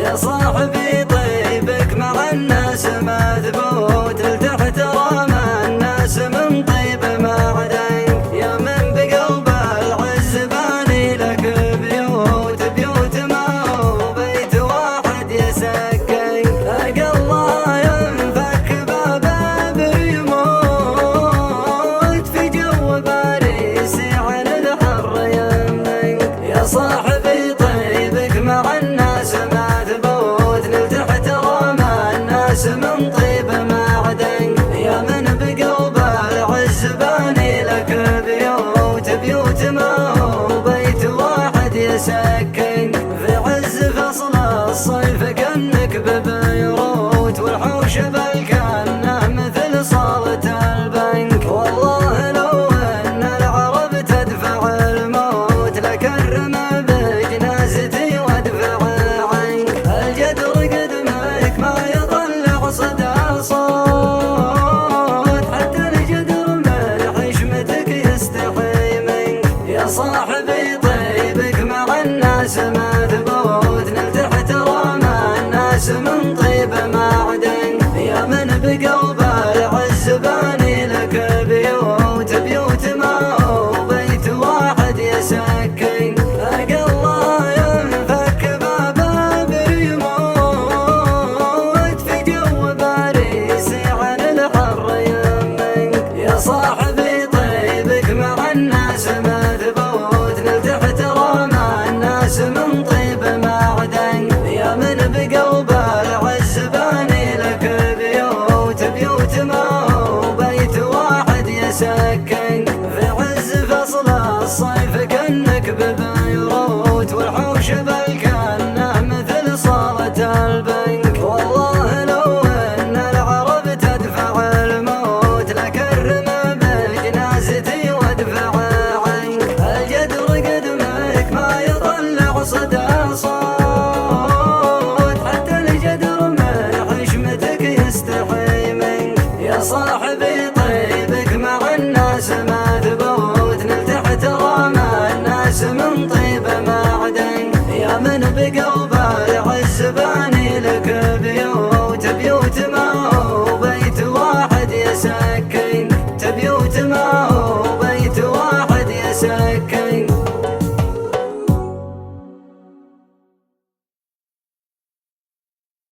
يا صاحبي طيبك مع الناس مذبوت، لتحترم الناس من طيب معدنك، يا من بقلب العز باني لك بيوت، بيوت ما هو بيت واحد يسكن، ألقى الله ينفك بابه بيموت، في جو باريس عن الحر يمنك، يا صاحبي طيبك مع الناس مذبوت، لتحترم الناس من طيب معدن، يا من بقلب العز باني لك بيوت، بيوت ما هو بيت واحد يسكن، في عز فصل الصيف كأنك ببيروت، والحوش بالكنه مثل صالة البنك، والله لو ان العرب تدفع الموت لكرم بجنازتي وادفع عنك، الجدر قدمك ما يطلع صدى صوت، حتى الجدر من حشمتك يستحي منك، يا صاحبي طيبك مع الناس مذبوت، لتحترم الناس من طيب معدن، يا من بقلب العز باني لك بيوت، بيوت ما هو بيت واحد يسكن، ألقى الله ينفك بابه بيموت، في جو باريس عن الحر يمنك، يا صاحبي طيبك مع الناس مذبوت، لتحترم الناس من طيب معدن، يا من بقلب العز باني لك بيوت، بيوت ما هو بيت واحد يسكن، في عز فصل الصيف كأنك ببيروت، والحوش بالكنه مثل صالة البنك، والله لو ان العرب تدفع الموت لكرم بجنازتي وادفع عنك، الجدر قدمك ما يطلع صدى صوت، حتى الجدر من حشمتك يستحي منك، يا صاحبي طيبك مع الناس مذبوت، لتحترم الناس من طيب معدن، يا من بقلب